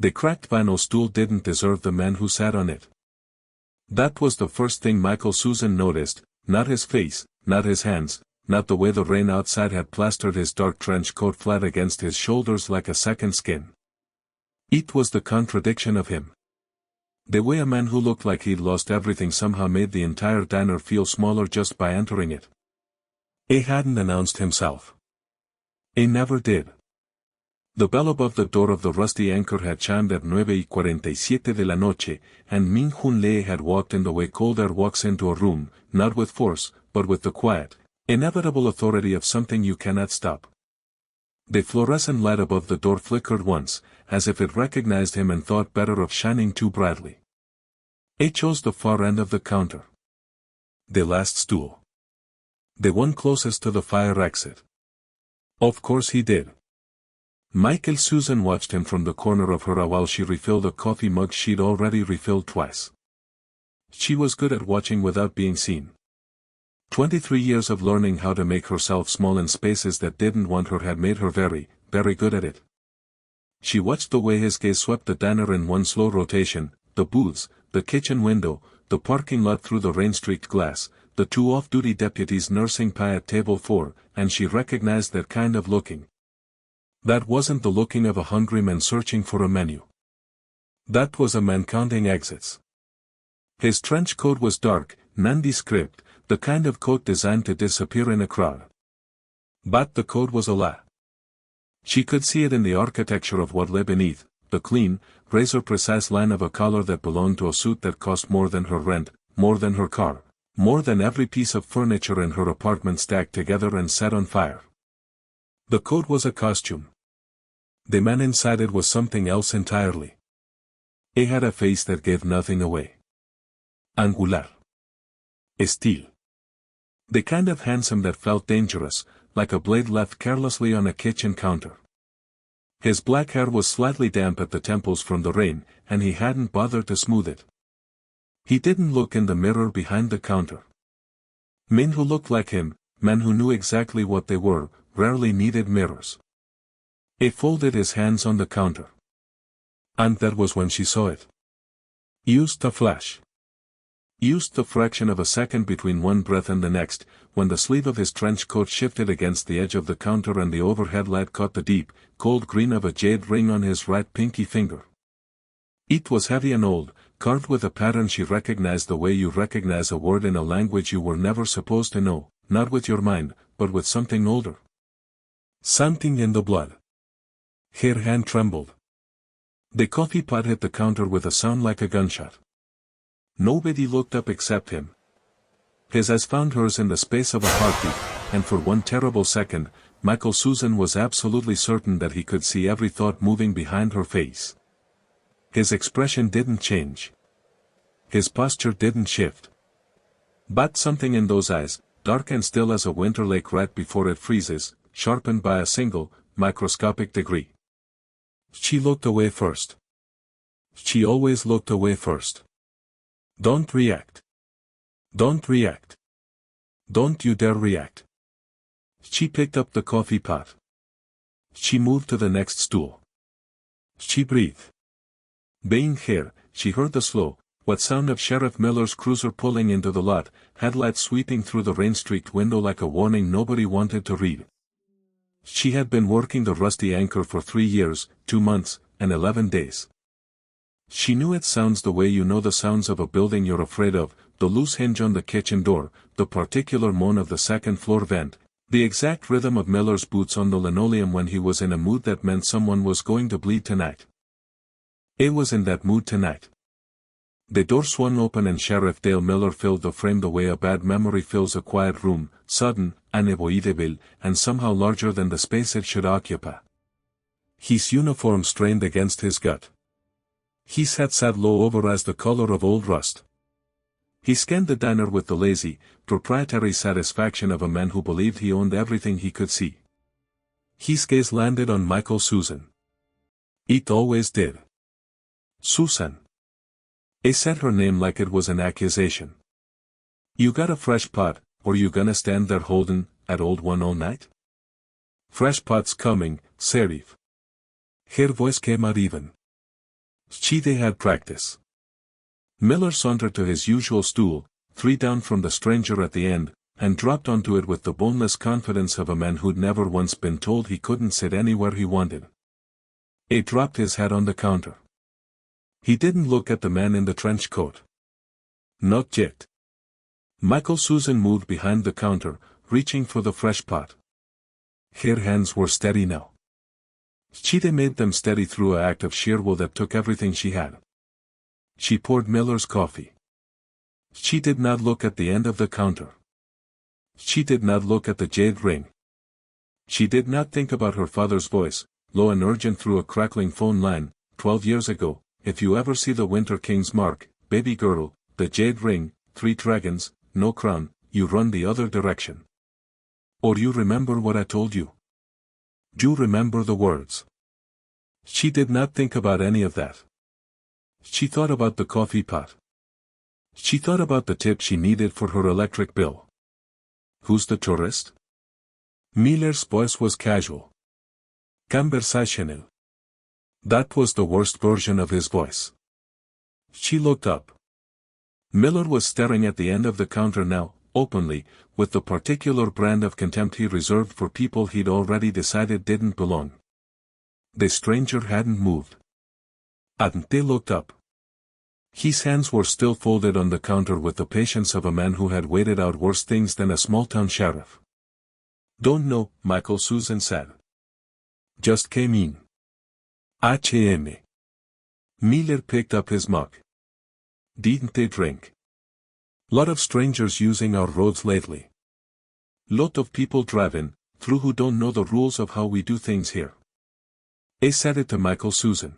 The cracked vinyl stool didn't deserve the man who sat on it. That was the first thing Michael Susan noticed, not his face, not his hands, not the way the rain outside had plastered his dark trench coat flat against his shoulders like a second skin. It was the contradiction of him. The way a man who looked like he'd lost everything somehow made the entire diner feel smaller just by entering it. He hadn't announced himself. He never did. The bell above the door of the Rusty Anchor had chimed at 9:47 de la noche, and Min Hun Lee had walked in the way cold air walks into a room, not with force, but with the quiet, inevitable authority of something you cannot stop. The fluorescent light above the door flickered once, as if it recognized him and thought better of shining too brightly. He chose the far end of the counter. The last stool. The one closest to the fire exit. Of course he did. Michael Susan watched him from the corner of her eye while she refilled a coffee mug she'd already refilled twice. She was good at watching without being seen. 23 years of learning how to make herself small in spaces that didn't want her had made her very, very good at it. She watched the way his gaze swept the diner in one slow rotation, the booths, the kitchen window, the parking lot through the rain-streaked glass, the two off-duty deputies nursing pie at table 4, and she recognized that kind of looking. That wasn't the looking of a hungry man searching for a menu. That was a man counting exits. His trench coat was dark, nondescript, the kind of coat designed to disappear in a crowd. But the coat was a lie. She could see it in the architecture of what lay beneath, the clean, razor-precise line of a collar that belonged to a suit that cost more than her rent, more than her car, more than every piece of furniture in her apartment stacked together and set on fire. The coat was a costume. The man inside it was something else entirely. He had a face that gave nothing away. Angular. Steel. The kind of handsome that felt dangerous, like a blade left carelessly on a kitchen counter. His black hair was slightly damp at the temples from the rain, and he hadn't bothered to smooth it. He didn't look in the mirror behind the counter. Men who looked like him, men who knew exactly what they were, rarely needed mirrors. He folded his hands on the counter. And that was when she saw it. Used the flash. Used the fraction of a second between one breath and the next, when the sleeve of his trench coat shifted against the edge of the counter and the overhead light caught the deep, cold green of a jade ring on his right pinky finger. It was heavy and old, carved with a pattern she recognized the way you recognize a word in a language you were never supposed to know, not with your mind, but with something older. Something in the blood. Her hand trembled. The coffee pot hit the counter with a sound like a gunshot. Nobody looked up except him. His eyes found hers in the space of a heartbeat, and for one terrible second, Michael Susan was absolutely certain that he could see every thought moving behind her face. His expression didn't change. His posture didn't shift. But something in those eyes, dark and still as a winter lake right before it freezes, sharpened by a single, microscopic degree. She looked away first. She always looked away first. Don't react. Don't react. Don't you dare react. She picked up the coffee pot. She moved to the next stool. She breathed. Being here, she heard the slow, what sound of Sheriff Miller's cruiser pulling into the lot, headlights sweeping through the rain-streaked window like a warning nobody wanted to read. She had been working the Rusty Anchor for 3 years, 2 months, and 11 days. She knew its sounds the way you know the sounds of a building you're afraid of, the loose hinge on the kitchen door, the particular moan of the second-floor vent, the exact rhythm of Miller's boots on the linoleum when he was in a mood that meant someone was going to bleed tonight. He was in that mood tonight. The door swung open and Sheriff Dale Miller filled the frame the way a bad memory fills a quiet room, sudden, unavoidable, and somehow larger than the space it should occupy. His uniform strained against his gut. His head sat low over as the color of old rust. He scanned the diner with the lazy, proprietary satisfaction of a man who believed he owned everything he could see. His gaze landed on Michael Susan. It always did. Susan. He said her name like it was an accusation. You got a fresh pot, or you gonna stand there holdin' that old one all night? Fresh pot's coming, Sheriff. Her voice came out even. They had practice. Miller sauntered to his usual stool, 3 down from the stranger at the end, and dropped onto it with the boneless confidence of a man who'd never once been told he couldn't sit anywhere he wanted. He dropped his hat on the counter. He didn't look at the man in the trench coat. Not yet. Michael Susan moved behind the counter, reaching for the fresh pot. Her hands were steady now. They made them steady through an act of sheer will that took everything she had. She poured Miller's coffee. She did not look at the end of the counter. She did not look at the jade ring. She did not think about her father's voice, low and urgent through a crackling phone line, 12 years ago, if you ever see the Winter King's mark, baby girl, the jade ring, 3 dragons, no crown, you run the other direction. Or you remember what I told you? You remember the words. She did not think about any of that. She thought about the coffee pot. She thought about the tip she needed for her electric bill. Who's the tourist? Miller's voice was casual. Conversational. That was the worst version of his voice. She looked up. Miller was staring at the end of the counter now, openly, with the particular brand of contempt he reserved for people he'd already decided didn't belong. The stranger hadn't moved. They looked up. His hands were still folded on the counter with the patience of a man who had waited out worse things than a small-town sheriff. Don't know, Michael Susan said. Just came in. H.M. Miller picked up his mug. Didn't they drink? Lot of strangers using our roads lately. Lot of people driving through who don't know the rules of how we do things here. I said it to Michael Susan.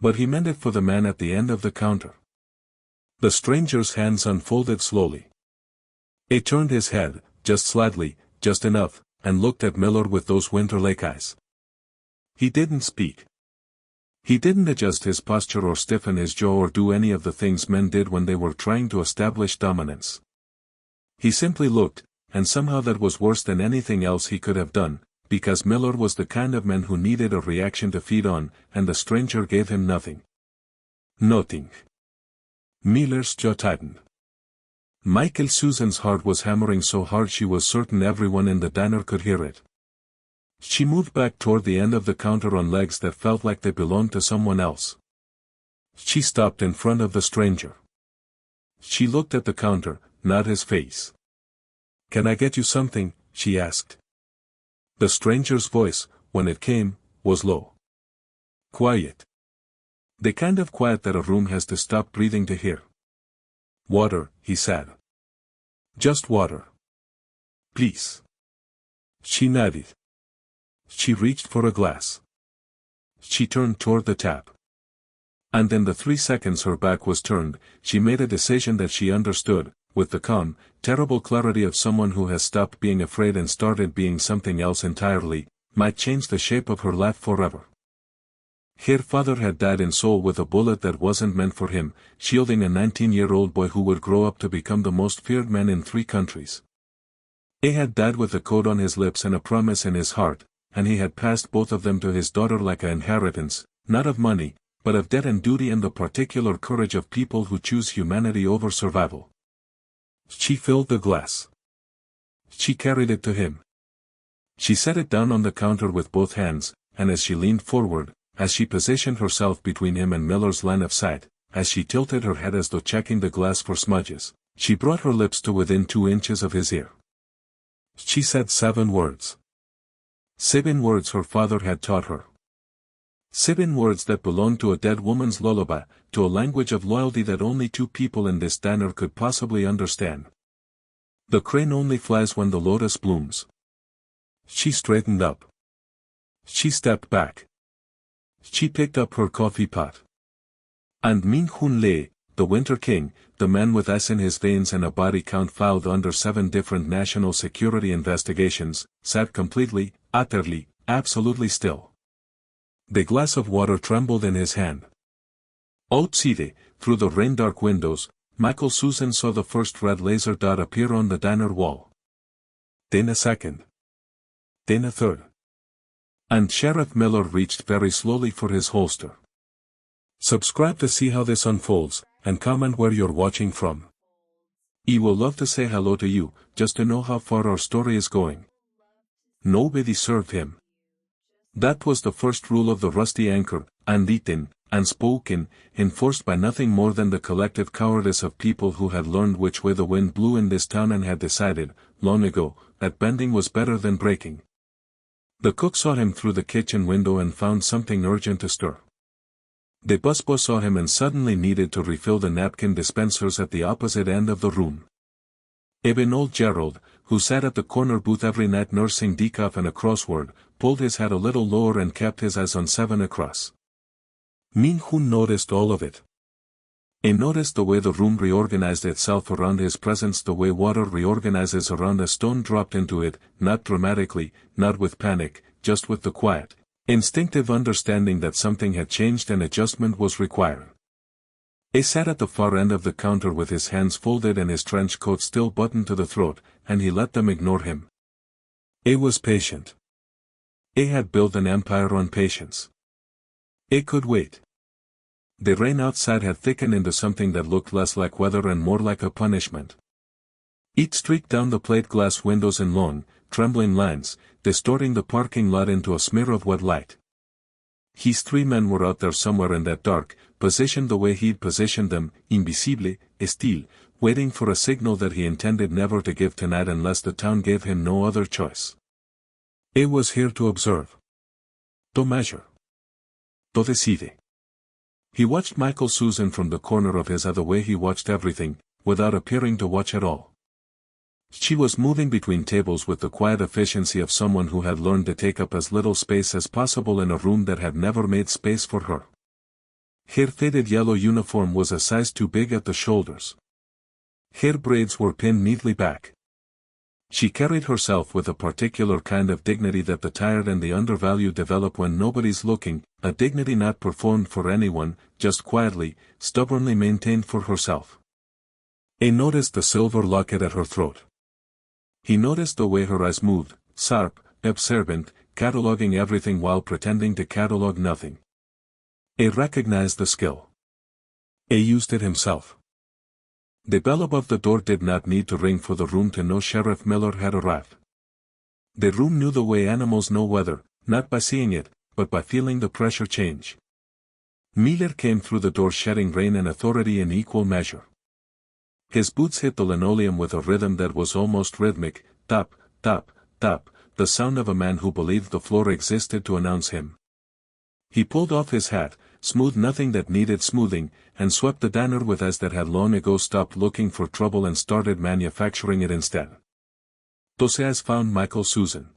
But he meant it for the man at the end of the counter. The stranger's hands unfolded slowly. He turned his head, just slightly, just enough, and looked at Miller with those winter-like eyes. He didn't speak. He didn't adjust his posture or stiffen his jaw or do any of the things men did when they were trying to establish dominance. He simply looked, and somehow that was worse than anything else he could have done, because Miller was the kind of man who needed a reaction to feed on, and the stranger gave him nothing. Nothing. Miller's jaw tightened. Michael Susan's heart was hammering so hard she was certain everyone in the diner could hear it. She moved back toward the end of the counter on legs that felt like they belonged to someone else. She stopped in front of the stranger. She looked at the counter, not his face. "Can I get you something?" she asked. The stranger's voice, when it came, was low. Quiet. The kind of quiet that a room has to stop breathing to hear. "Water," he said. "Just water. Please." She nodded. She reached for a glass. She turned toward the tap. And in the 3 seconds her back was turned, she made a decision that she understood, with the calm, terrible clarity of someone who has stopped being afraid and started being something else entirely, might change the shape of her life forever. Her father had died in soul with a bullet that wasn't meant for him, shielding a 19-year-old boy who would grow up to become the most feared man in 3 countries. He had died with a code on his lips and a promise in his heart, and he had passed both of them to his daughter like an inheritance, not of money, but of debt and duty and the particular courage of people who choose humanity over survival. She filled the glass. She carried it to him. She set it down on the counter with both hands, and as she leaned forward, as she positioned herself between him and Miller's line of sight, as she tilted her head as though checking the glass for smudges, she brought her lips to within 2 inches of his ear. She said 7 words. 7 words her father had taught her. 7 words that belonged to a dead woman's lullaby, to a language of loyalty that only 2 people in this diner could possibly understand. The crane only flies when the lotus blooms. She straightened up. She stepped back. She picked up her coffee pot. And Min Hun Lee, the Winter King, the man with ice in his veins and a body count filed under 7 different national security investigations, sat completely, utterly, absolutely still. The glass of water trembled in his hand. Outside, through the rain-dark windows, Michael Susan saw the first red laser dot appear on the diner wall. Then a second. Then a third. And Sheriff Miller reached very slowly for his holster. Subscribe to see how this unfolds, and comment where you're watching from. I will love to say hello to you, just to know how far our story is going. Nobody served him. That was the first rule of the rusty anchor, unwritten, unspoken, enforced by nothing more than the collective cowardice of people who had learned which way the wind blew in this town and had decided, long ago, that bending was better than breaking. The cook saw him through the kitchen window and found something urgent to stir. The busboy saw him and suddenly needed to refill the napkin dispensers at the opposite end of the room. Even old Gerald, who sat at the corner booth every night nursing decaf and a crossword, pulled his hat a little lower and kept his eyes on 7 across. Min-Hun noticed all of it. He noticed the way the room reorganized itself around his presence, the way water reorganizes around a stone dropped into it, not dramatically, not with panic, just with the quiet, instinctive understanding that something had changed and adjustment was required. He sat at the far end of the counter with his hands folded and his trench coat still buttoned to the throat, and he let them ignore him. He was patient. He had built an empire on patience. He could wait. The rain outside had thickened into something that looked less like weather and more like a punishment. It streaked down the plate glass windows in long, trembling lines, distorting the parking lot into a smear of wet light. His 3 men were out there somewhere in that dark, positioned the way he'd positioned them, invisible, still, waiting for a signal that he intended never to give tonight unless the town gave him no other choice. He was here to observe. To measure. To decide. He watched Michael Susan from the corner of his eye the way he watched everything, without appearing to watch at all. She was moving between tables with the quiet efficiency of someone who had learned to take up as little space as possible in a room that had never made space for her. Her faded yellow uniform was a size too big at the shoulders. Her braids were pinned neatly back. She carried herself with a particular kind of dignity that the tired and the undervalued develop when nobody's looking, a dignity not performed for anyone, just quietly, stubbornly maintained for herself. He noticed the silver locket at her throat. He noticed the way her eyes moved, sharp, observant, cataloging everything while pretending to catalog nothing. He recognized the skill. He used it himself. The bell above the door did not need to ring for the room to know Sheriff Miller had arrived. The room knew the way animals know weather, not by seeing it, but by feeling the pressure change. Miller came through the door shedding rain and authority in equal measure. His boots hit the linoleum with a rhythm that was almost rhythmic, tap, tap, tap, the sound of a man who believed the floor existed to announce him. He pulled off his hat, smoothed nothing that needed smoothing, and swept the diner with eyes that had long ago stopped looking for trouble and started manufacturing it instead. Those eyes found Michael Susan.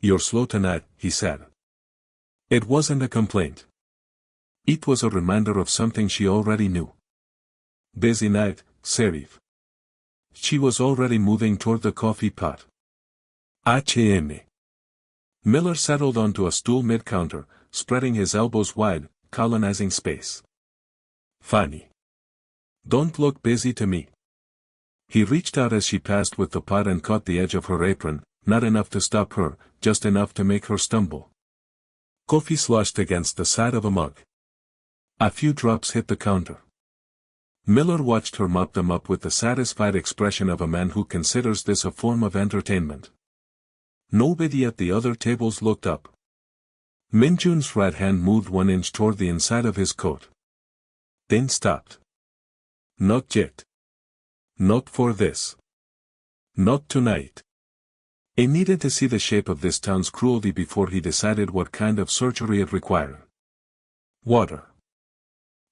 "You're slow tonight," he said. It wasn't a complaint. It was a reminder of something she already knew. "Busy night, Sheriff." She was already moving toward the coffee pot. H.M. Miller settled onto a stool mid-counter, spreading his elbows wide, colonizing space. "Funny. Don't look busy to me." He reached out as she passed with the pot and caught the edge of her apron, not enough to stop her, just enough to make her stumble. Coffee sloshed against the side of a mug. A few drops hit the counter. Miller watched her mop them up with the satisfied expression of a man who considers this a form of entertainment. Nobody at the other tables looked up. Min-Jun's right hand moved 1 inch toward the inside of his coat. Then stopped. "Not yet. Not for this. Not tonight." He needed to see the shape of this town's cruelty before he decided what kind of surgery it required. "Water."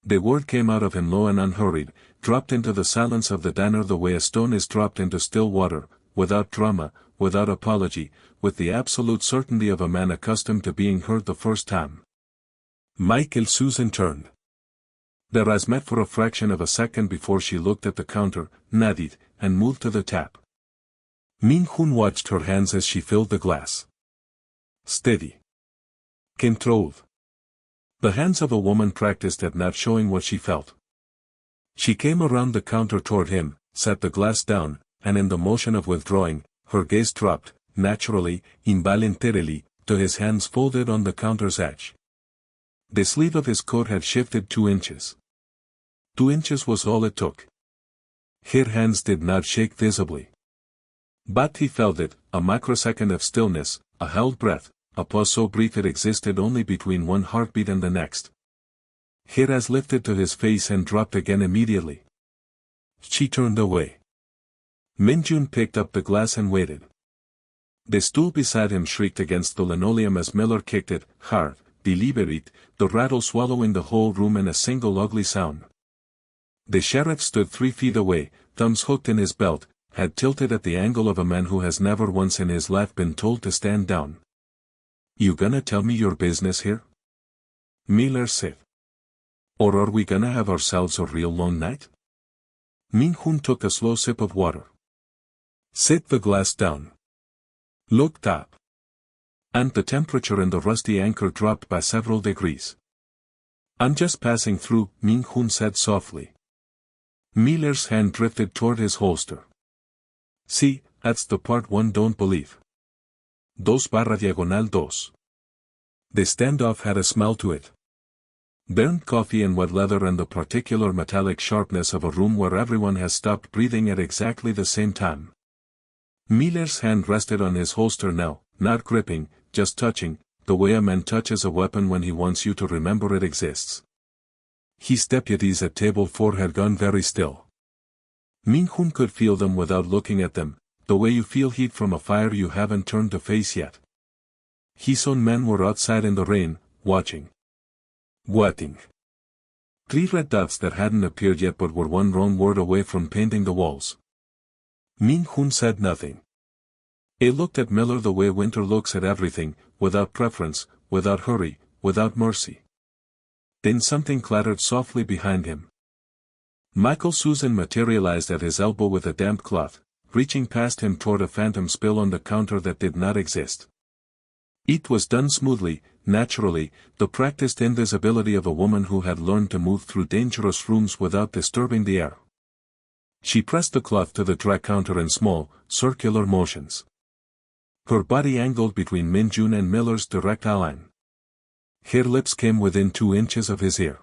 The word came out of him low and unhurried, dropped into the silence of the diner the way a stone is dropped into still water, without drama, without apology, with the absolute certainty of a man accustomed to being heard the first time. Michael Susan turned. Their eyes met for a fraction of a second before she looked at the counter, nodded, and moved to the tap. Min-Hun watched her hands as she filled the glass. Steady. Controlled. The hands of a woman practiced at not showing what she felt. She came around the counter toward him, set the glass down, and in the motion of withdrawing, her gaze dropped, naturally, involuntarily, to his hands folded on the counter's edge. The sleeve of his coat had shifted 2 inches. 2 inches was all it took. Her hands did not shake visibly. But he felt it, a microsecond of stillness, a held breath, a pause so brief it existed only between one heartbeat and the next. Her eyes lifted to his face and dropped again immediately. She turned away. Minjun picked up the glass and waited. The stool beside him shrieked against the linoleum as Miller kicked it, hard, deliberate, the rattle swallowing the whole room in a single ugly sound. The sheriff stood 3 feet away, thumbs hooked in his belt, head tilted at the angle of a man who has never once in his life been told to stand down. You gonna tell me your business here? Miller said. Or are we gonna have ourselves a real long night? Min-hun took a slow sip of water. Set the glass down. Looked up. And the temperature in the rusty anchor dropped by several degrees. I'm just passing through, Min-hun said softly. Miller's hand drifted toward his holster. See, that's the part one don't believe. 2/2. The standoff had a smell to it. Burnt coffee and wet leather and the particular metallic sharpness of a room where everyone has stopped breathing at exactly the same time. Miller's hand rested on his holster now, not gripping, just touching, the way a man touches a weapon when he wants you to remember it exists. His deputies at table 4 had gone very still. Min-hun could feel them without looking at them, the way you feel heat from a fire you haven't turned to face yet. His own men were outside in the rain, watching. Waiting. 3 red dots that hadn't appeared yet but were one wrong word away from painting the walls. Min-hun said nothing. He looked at Miller the way winter looks at everything, without preference, without hurry, without mercy. Then something clattered softly behind him. Michael Susan materialized at his elbow with a damp cloth, reaching past him toward a phantom spill on the counter that did not exist. It was done smoothly, naturally, the practiced invisibility of a woman who had learned to move through dangerous rooms without disturbing the air. She pressed the cloth to the dry counter in small, circular motions. Her body angled between Minjun and Miller's direct line. Her lips came within 2 inches of his ear.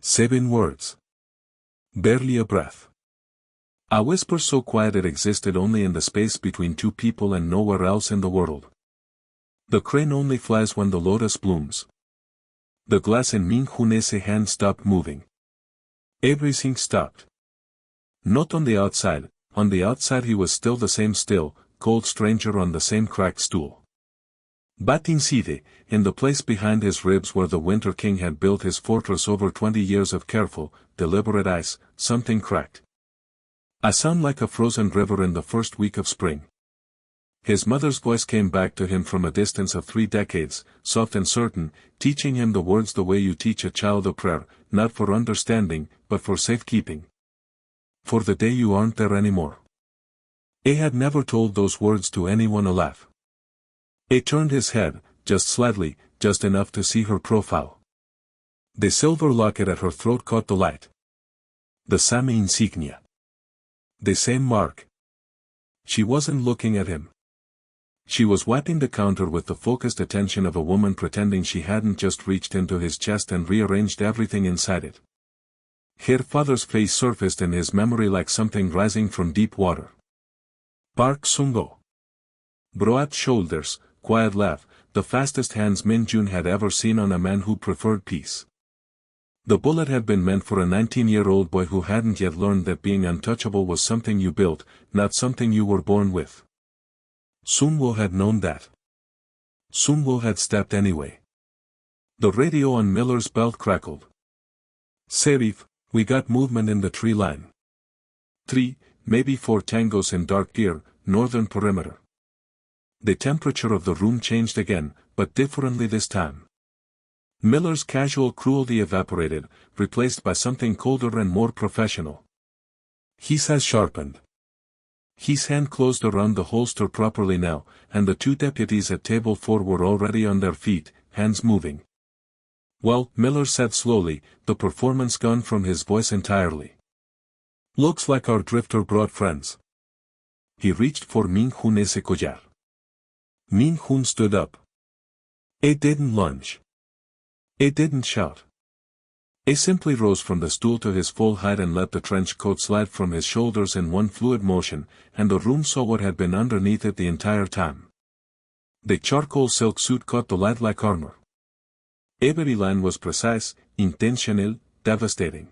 7 words. Barely a breath. A whisper so quiet it existed only in the space between 2 people and nowhere else in the world. The crane only flies when the lotus blooms. The glass in Min-hun's hand stopped moving. Everything stopped. Not on the outside he was still the same still, cold stranger on the same cracked stool. But inside, in the place behind his ribs where the Winter King had built his fortress over 20 years of careful, deliberate ice, something cracked. A sound like a frozen river in the first week of spring. His mother's voice came back to him from a distance of 3 decades, soft and certain, teaching him the words the way you teach a child a prayer, not for understanding, but for safekeeping. For the day you aren't there anymore. He had never told those words to anyone alive. He turned his head, just slightly, just enough to see her profile. The silver locket at her throat caught the light. The same insignia. The same mark. She wasn't looking at him. She was wiping the counter with the focused attention of a woman pretending she hadn't just reached into his chest and rearranged everything inside it. Her father's face surfaced in his memory like something rising from deep water. Park Sung-go. Broad shoulders, quiet laugh, the fastest hands Min-jun had ever seen on a man who preferred peace. The bullet had been meant for a 19-year-old boy who hadn't yet learned that being untouchable was something you built, not something you were born with. Sun-woo had known that. Sun-woo had stepped anyway. The radio on Miller's belt crackled. Serif, we got movement in the tree line. 3, maybe 4 tangos in dark gear, northern perimeter. The temperature of the room changed again, but differently this time. Miller's casual cruelty evaporated, replaced by something colder and more professional. His eyes sharpened. His hand closed around the holster properly now, and the 2 deputies at table 4 were already on their feet, hands moving. Well, Miller said slowly, the performance gone from his voice entirely. Looks like our drifter brought friends. He reached for Min-hun's collar. Min-hun stood up. He didn't lunge. It didn't shout. It simply rose from the stool to his full height and let the trench coat slide from his shoulders in one fluid motion, and the room saw what had been underneath it the entire time. The charcoal silk suit caught the light like armor. Every line was precise, intentional, devastating.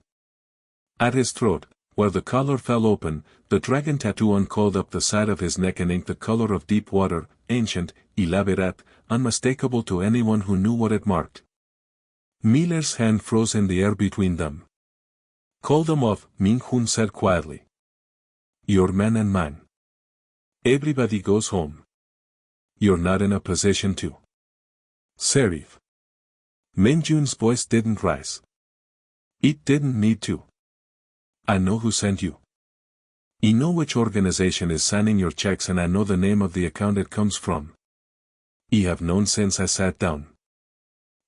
At his throat, where the collar fell open, the dragon tattoo uncurled up the side of his neck and inked the color of deep water, ancient, elaborate, unmistakable to anyone who knew what it marked. Miller's hand froze in the air between them. "Call them off," Min-Hun said quietly. "Your men and mine. Everybody goes home. You're not in a position to." "Serif." Min-Jun's voice didn't rise. "It didn't need to. I know who sent you. I know which organization is signing your checks and I know the name of the account it comes from. I have known since I sat down."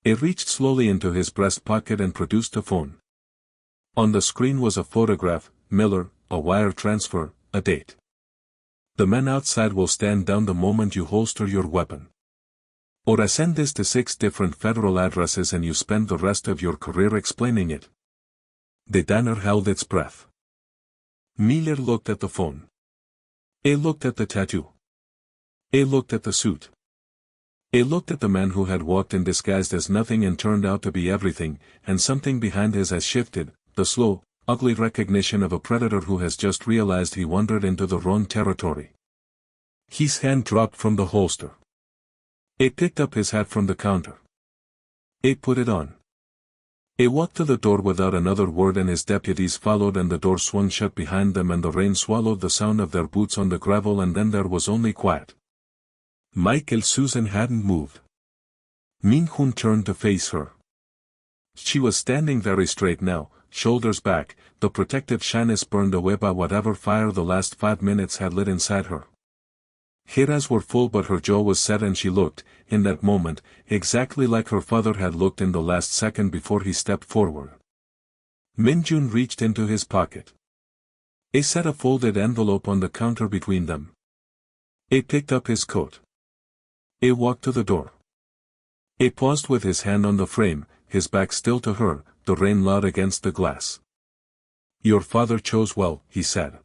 He reached slowly into his breast pocket and produced a phone. On the screen was a photograph, Miller, a wire transfer, a date. "The men outside will stand down the moment you holster your weapon. Or I send this to 6 different federal addresses and you spend the rest of your career explaining it." The diner held its breath. Miller looked at the phone. He looked at the tattoo. He looked at the suit. He looked at the man who had walked in disguised as nothing and turned out to be everything, and something behind his eyes shifted, the slow, ugly recognition of a predator who has just realized he wandered into the wrong territory. His hand dropped from the holster. He picked up his hat from the counter. He put it on. He walked to the door without another word and his deputies followed and the door swung shut behind them and the rain swallowed the sound of their boots on the gravel and then there was only quiet. Michael Susan hadn't moved. Min-Hun turned to face her. She was standing very straight now, shoulders back, the protective shyness burned away by whatever fire the last 5 minutes had lit inside her. Her eyes were full but her jaw was set and she looked, in that moment, exactly like her father had looked in the last second before he stepped forward. Min-Jun reached into his pocket. He set a folded envelope on the counter between them. He picked up his coat. He walked to the door. He paused with his hand on the frame, his back still to her, the rain loud against the glass. "Your father chose well," he said.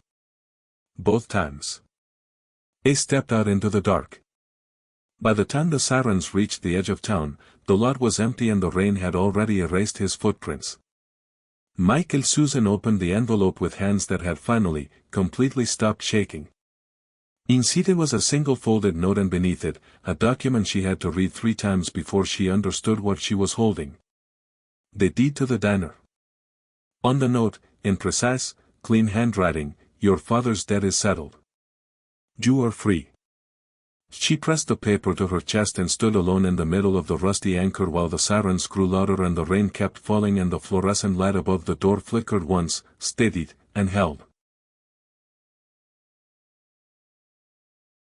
"Both times." He stepped out into the dark. By the time the sirens reached the edge of town, the lot was empty and the rain had already erased his footprints. Michael Susan opened the envelope with hands that had finally, completely stopped shaking. Inside was a single folded note and beneath it, a document she had to read 3 times before she understood what she was holding. The deed to the diner. On the note, in precise, clean handwriting, "Your father's debt is settled. You are free." She pressed the paper to her chest and stood alone in the middle of the rusty anchor while the sirens grew louder and the rain kept falling and the fluorescent light above the door flickered once, steadied, and held.